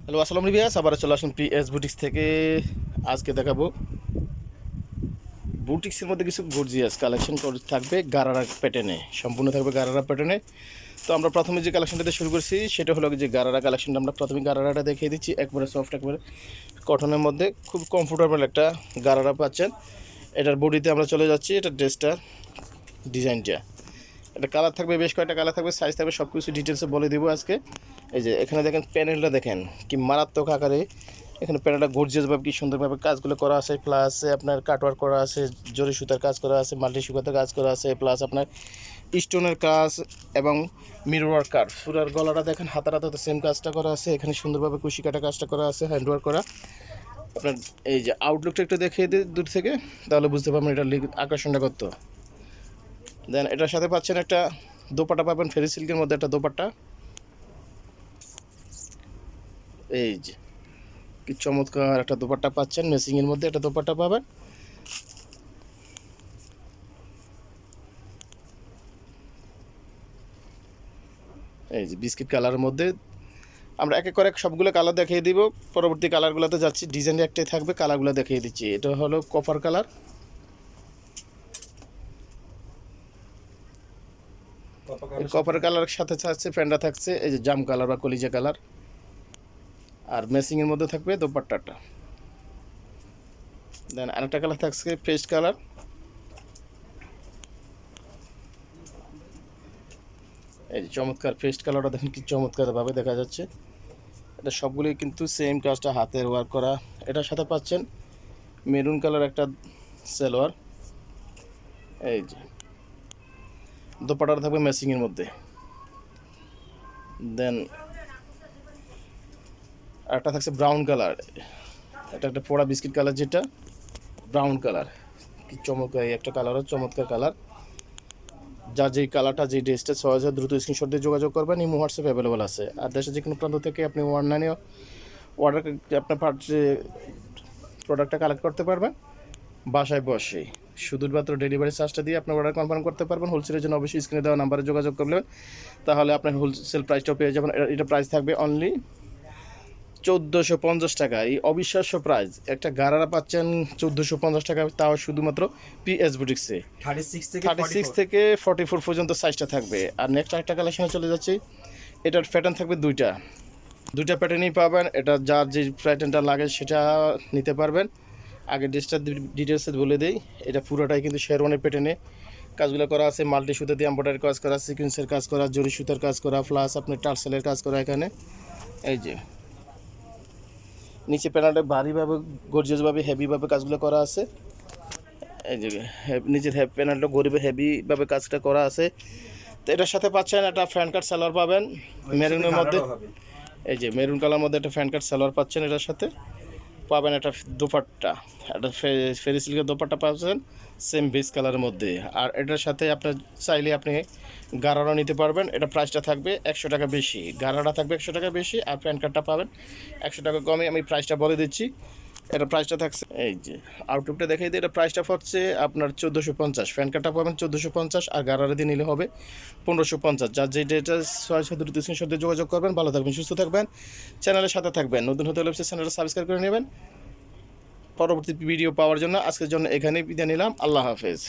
Hello, আসসালামু আলাইকুম। আবার চলে আসুন পিএস বুটিক্স থেকে। আজকে দেখাবো বুটিক্সের মধ্যে কিছু গর্জিয়াস কালেকশন থাকবে গারারা প্যাটার্নে, সম্পূর্ণ থাকবে গারারা প্যাটার্নে। তো আমরা প্রথমে যে কালেকশনটাতে শুরু করছি সেটা হলো যে গারারা কালেকশনটা। আমরা প্রথমে গারারাটা দেখিয়ে দিচ্ছি, একবারে সফট, একবারে কটনের মধ্যে খুব কমফোর্টেবল একটা গারারা পাচ্ছেন। এটার বডিতে আমরা চলে যাচ্ছি, এটা ড্রেসটার ডিজাইনটা, এটা কালার থাকবে, বেশ কয়েকটা কালার থাকবে, সাইজ থাকবে, সব কিছু ডিটেলসে বলে দিব আজকে। এই যে এখানে দেখেন প্যানেলটা, দেখেন কি মারাত্মক আকারে এখানে প্যানেলটা গর্জিয়াসভাবে কি সুন্দরভাবে কাজগুলো করা আছে, প্লাস আপনার কাটওয়ার্ক করা আছে, জরি সুতার কাজ করা আছে, মাল্টি সুতার কাজ করা আছে, প্লাস আপনার স্টোনের কাজ এবং মিরর ওয়ার্ক কাজ। পুরার গলাটা দেখেন হাতার হাতে সেম কাজটা করা আছে, এখানে সুন্দরভাবে কুশি কাটা কাজটা করা আছে, হ্যান্ডওয়ার্ক করা। আপনার এই যে আউটলুকটা একটু দেখিয়ে দিই দূর থেকে, তাহলে বুঝতে পারবেন এটা আকর্ষণটা কত। দেন এটার সাথে পাচ্ছেন একটা দোপাট্টা পাবেন, ফেরি সিল্কের মধ্যে একটা দোপাট্টা। এই যে কি চমৎকার একটা দোপাট্টা পাচ্ছেন, মেসিংয়ের মধ্যে একটা দোপাট্টা পাবেন। এই যে বিস্কিট কালারের মধ্যে আমরা এক এক করে সবগুলো কালার দেখিয়ে দিব, পরবর্তী কালারগুলোতে যাচ্ছি। ডিজাইন একটাই থাকবে, কালারগুলো দেখিয়ে দিচ্ছি। এটা হলো কপার কালার, কপার কালারের সাথে থাকছে ফেন্ডা, থাকছে এই যে জাম কালার বা কলিজা কালার, আর মেসিংয়ের মধ্যে থাকবে দোপাট্টাটা। দেন আরেকটা কালার থাকছে পেস্ট কালার। এই যে চমৎকার পেস্ট কালারটা দেখেন কি চমৎকারভাবে দেখা যাচ্ছে। এটা সবগুলোই কিন্তু সেম কাজটা, হাতের ওয়ার্ক করা। এটার সাথে পাচ্ছেন মেরুন কালার একটা সালোয়ার। এই যে দোপাট্টাটা থাকবে ম্যাচিংয়ের মধ্যে। দেন আরেকটা থাকছে ব্রাউন কালার, এটা একটা পোড়া বিস্কিট কালার, যেটা ব্রাউন কালার। কি চমৎকার একটা কালারও চমৎকার কালার। যার যেই কালারটা, যেই ড্রেসটা সহজ হয় দ্রুত স্ক্রিনশট দিয়ে যোগাযোগ করবেন। ইমো হোয়াটসঅ্যাপ অ্যাভেলেবল আছে। আর দেশের যে কোনো প্রান্ত থেকে আপনি অনলাইনে অর্ডার আপনার প্রোডাক্টটা কালেক্ট করতে পারবেন বাসায় বসেই। শুধুমাত্র ডেলিভারি চার্জটা দিয়ে আপনার অর্ডার কনফার্ম করতে পারবেন। হোলসেলের জন্য অবশ্যই স্ক্রিনে দেওয়া নাম্বারে যোগাযোগ করবেন, তাহলে আপনার হোলসেল প্রাইসটাও পেয়ে যাবেন। এটা প্রাইস থাকবে অনলি 1450 টাকা। এই অবিশ্বাস্য প্রাইস, একটা গারারা পাচ্ছেন 1450 টাকা, তাও শুধুমাত্র পিএস বুটিক্সে। 36 থেকে 44 পর্যন্ত সাইজটা থাকবে। আর নেক্সট একটা কালেকশনে চলে যাচ্ছি। এটার প্যাটার্ন থাকবে দুইটা প্যাটার্নই পাবেন। এটা যার যে প্যাটার্নটা লাগে সেটা নিতে পারবেন। আগে ড্রেসটার ডিটেলসে বলে দেই, এটা পুরোটাই কিন্তু শেরওয়ানের প্যাটার্নে কাজগুলো করা আছে। মাল্টি সুতা দিয়ে এমব্রয়ডারি কাজ করা, সিকুয়েন্সের কাজ করা, জরি সুতার কাজ করা, প্লাস আপনার টার্সেলের কাজ করা এখানে। এই যে নিচে প্যানেলটা ভারীভাবে গর্জিয়াসভাবে হেভিভাবে কাজগুলো করা আছে। এই যে নিচের প্যানেলটা গরিবে হেভিভাবে কাজটা করা আছে। তো এটার সাথে পাচ্ছেন একটা ফ্যান কাট সালোয়ার পাবেন মেরুনের মধ্যে। এই যে মেরুন কালার মধ্যে একটা ফ্যান কাট সালোয়ার পাচ্ছেন। এটার সাথে পাবেন একটা দোপাট্টা, একটা ফেরি সিল্কের দোপাট্টা পাচ্ছেন সেম বেস কালারের মধ্যে। আর এটার সাথে আপনার চাইলে আপনি গারারা নিতে পারবেন। এটা প্রাইসটা থাকবে 100 টাকা বেশি, গারারা থাকবে 100 টাকা বেশি, আর প্যান কার্ডটা পাবেন 100 টাকা কমে। আমি প্রাইসটা বলে দিচ্ছি, এটা প্রাইসটা থাকছে, এই যে আউটলুকটা দেখাই দিই। এটা প্রাইসটা হচ্ছে আপনার 1450, ফ্যান কার্ডটা পাবেন 1450, আর গারারা দিয়ে নিলে হবে 1550। যার যে ডেটা দ্রুত স্ক্রিনশট দিয়ে যোগাযোগ করবেন। ভালো থাকবেন, সুস্থ থাকবেন, চ্যানেলের সাথে থাকবেন। নতুন হতে হলে চ্যানেলটা সাবস্ক্রাইব করে নেবেন পরবর্তী ভিডিও পাওয়ার জন্য। আজকের জন্য এখানেই বিদায় নিলাম, আল্লাহ হাফেজ।